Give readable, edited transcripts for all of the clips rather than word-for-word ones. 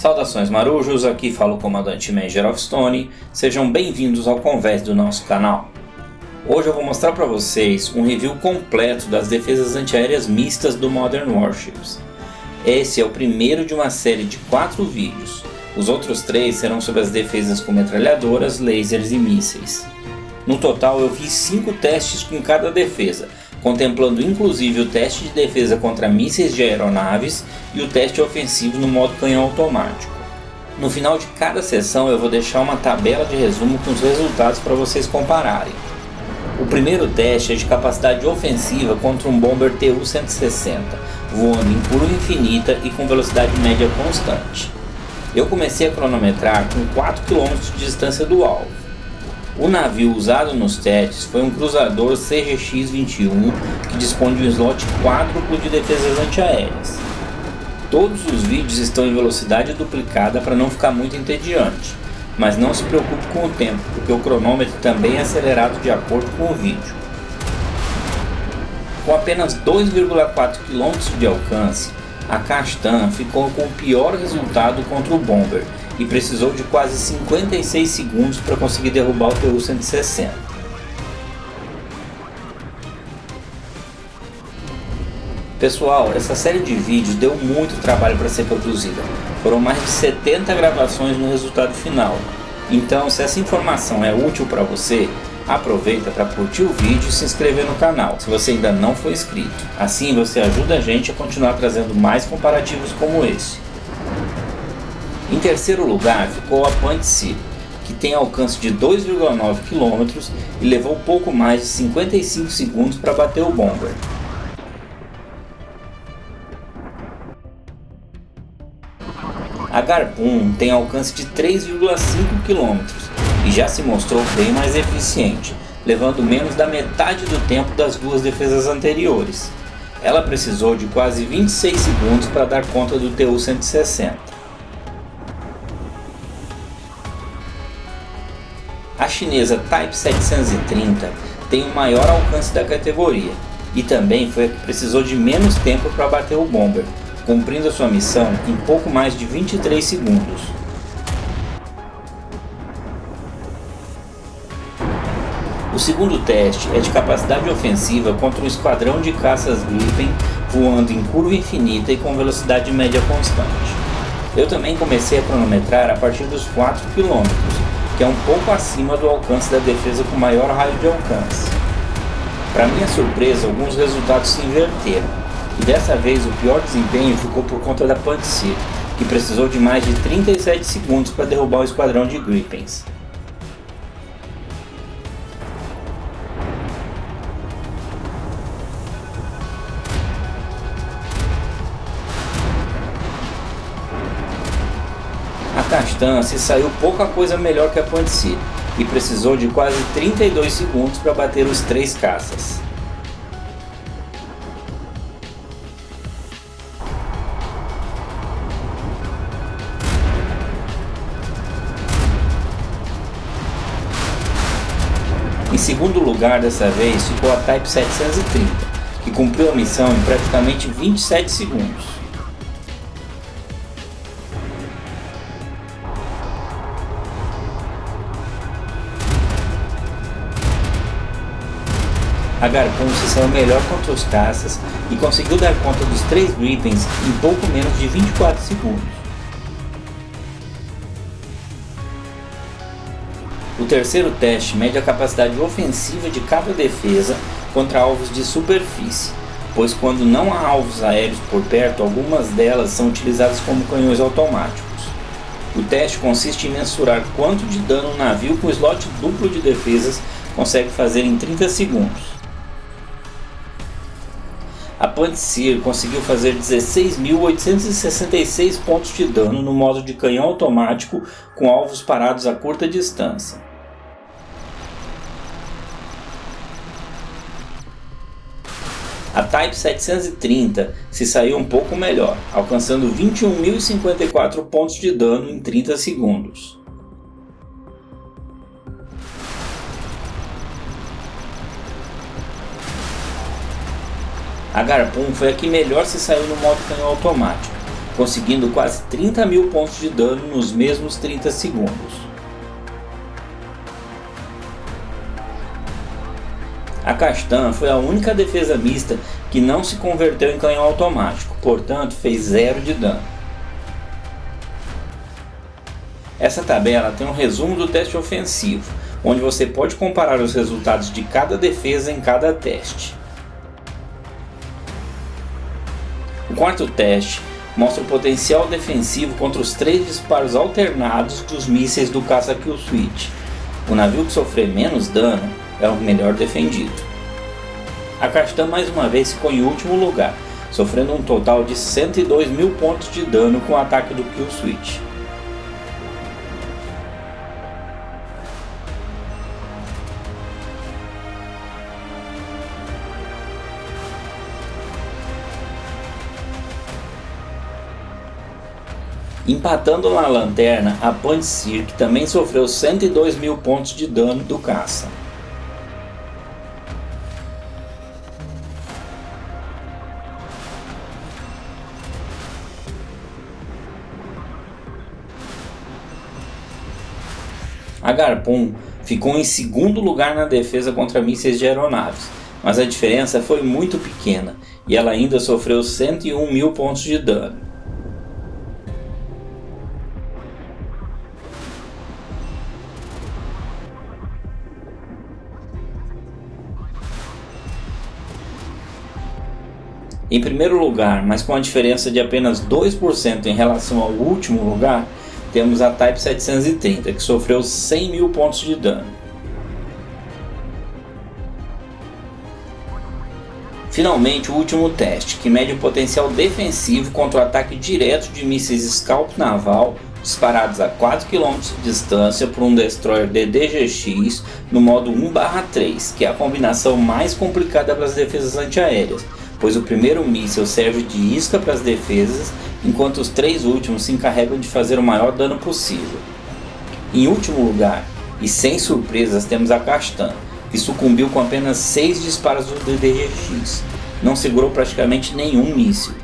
Saudações marujos, aqui fala o comandante Major of Stone, sejam bem-vindos ao Converse do nosso canal. Hoje eu vou mostrar para vocês um review completo das defesas antiaéreas mistas do Modern Warships. Esse é o primeiro de uma série de 4 vídeos, os outros 3 serão sobre as defesas com metralhadoras, lasers e mísseis. No total eu fiz 5 testes com cada defesa, contemplando inclusive o teste de defesa contra mísseis de aeronaves e o teste ofensivo no modo canhão automático. No final de cada sessão eu vou deixar uma tabela de resumo com os resultados para vocês compararem. O primeiro teste é de capacidade ofensiva contra um bomber Tu-160, voando em curva infinita e com velocidade média constante. Eu comecei a cronometrar com 4 km de distância do alvo. O navio usado nos testes foi um cruzador CGX-21 que dispõe de um slot quádruplo de defesas antiaéreas. Todos os vídeos estão em velocidade duplicada para não ficar muito entediante, mas não se preocupe com o tempo, porque o cronômetro também é acelerado de acordo com o vídeo. Com apenas 2,4 km de alcance, a Castan ficou com o pior resultado contra o bomber e precisou de quase 56 segundos para conseguir derrubar o Tu-160. Pessoal, essa série de vídeos deu muito trabalho para ser produzida, foram mais de 70 gravações no resultado final, então se essa informação é útil para você, aproveita para curtir o vídeo e se inscrever no canal, se você ainda não for inscrito, assim você ajuda a gente a continuar trazendo mais comparativos como esse. Em terceiro lugar ficou a Pantsir, que tem alcance de 2,9 km e levou pouco mais de 55 segundos para bater o bomber. A Garpun tem alcance de 3,5 km e já se mostrou bem mais eficiente, levando menos da metade do tempo das duas defesas anteriores. Ela precisou de quase 26 segundos para dar conta do Tu-160. A chinesa Type 730 tem o maior alcance da categoria e também foi a que precisou de menos tempo para bater o bomber, cumprindo a sua missão em pouco mais de 23 segundos. O segundo teste é de capacidade ofensiva contra um esquadrão de caças Gripen voando em curva infinita e com velocidade média constante. Eu também comecei a cronometrar a partir dos 4 km, que é um pouco acima do alcance da defesa com maior raio de alcance. Para minha surpresa, alguns resultados se inverteram, e dessa vez o pior desempenho ficou por conta da Pantsir, que precisou de mais de 37 segundos para derrubar o esquadrão de Gripens. A Castan se saiu pouca coisa melhor que a Pantsir e precisou de quase 32 segundos para bater os 3 caças. Em segundo lugar dessa vez ficou a Type 730, que cumpriu a missão em praticamente 27 segundos. A Garpun se saiu melhor contra os caças e conseguiu dar conta dos 3 Gripens em pouco menos de 24 segundos. O terceiro teste mede a capacidade ofensiva de cada defesa contra alvos de superfície, pois quando não há alvos aéreos por perto, algumas delas são utilizadas como canhões automáticos. O teste consiste em mensurar quanto de dano um navio com slot duplo de defesas consegue fazer em 30 segundos. A Pantsir conseguiu fazer 16.866 pontos de dano no modo de canhão automático com alvos parados a curta distância. A Type 730 se saiu um pouco melhor, alcançando 21.054 pontos de dano em 30 segundos. A Garpun foi a que melhor se saiu no modo canhão automático, conseguindo quase 30 mil pontos de dano nos mesmos 30 segundos. A Kastan foi a única defesa mista que não se converteu em canhão automático, portanto fez 0 de dano. Essa tabela tem um resumo do teste ofensivo, onde você pode comparar os resultados de cada defesa em cada teste. O quarto teste mostra o potencial defensivo contra os 3 disparos alternados dos mísseis do caça Kill Switch. O navio que sofrer menos dano é o melhor defendido. A Kastan mais uma vez ficou em último lugar, sofrendo um total de 102 mil pontos de dano com o ataque do Kill Switch. Empatando na lanterna, a Pantsir, que também sofreu 102 mil pontos de dano do caça. A Garpun ficou em segundo lugar na defesa contra mísseis de aeronaves, mas a diferença foi muito pequena e ela ainda sofreu 101 mil pontos de dano. Em primeiro lugar, mas com a diferença de apenas 2% em relação ao último lugar, temos a Type 730, que sofreu 100 mil pontos de dano. Finalmente, o último teste, que mede o potencial defensivo contra o ataque direto de mísseis Scalp naval disparados a 4 km de distância por um destroyer DDG-X no modo 1/3, que é a combinação mais complicada para as defesas antiaéreas, pois o primeiro míssil serve de isca para as defesas, enquanto os 3 últimos se encarregam de fazer o maior dano possível. Em último lugar, e sem surpresas, temos a Kastan, que sucumbiu com apenas 6 disparos do DDG-X, não segurou praticamente nenhum míssil.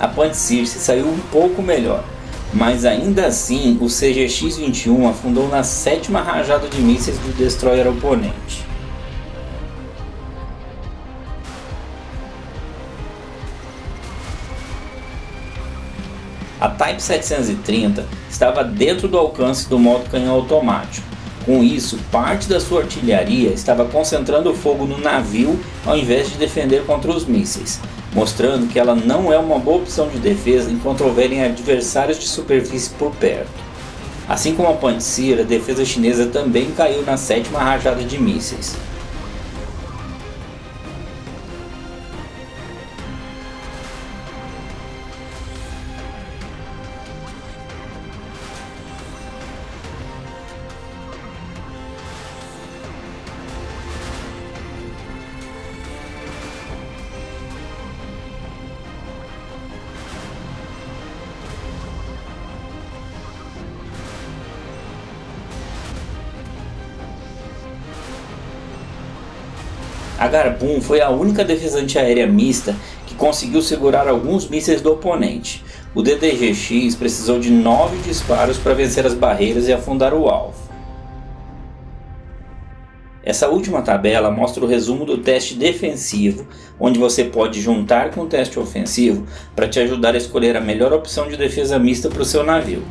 A Pantsir se saiu um pouco melhor, mas ainda assim o CGX-21 afundou na 7ª rajada de mísseis do destroyer oponente. A Type 730 estava dentro do alcance do modo canhão automático. Com isso, parte da sua artilharia estava concentrando o fogo no navio ao invés de defender contra os mísseis, mostrando que ela não é uma boa opção de defesa enquanto houverem adversários de superfície por perto. Assim como a Pantsir, a defesa chinesa também caiu na 7ª rajada de mísseis. A Garpun foi a única defesa antiaérea mista que conseguiu segurar alguns mísseis do oponente. O DDG-X precisou de 9 disparos para vencer as barreiras e afundar o alvo. Essa última tabela mostra o resumo do teste defensivo, onde você pode juntar com o teste ofensivo para te ajudar a escolher a melhor opção de defesa mista para o seu navio.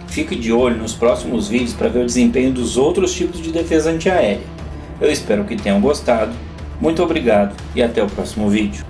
Fique de olho nos próximos vídeos para ver o desempenho dos outros tipos de defesa antiaérea. Eu espero que tenham gostado. Muito obrigado e até o próximo vídeo.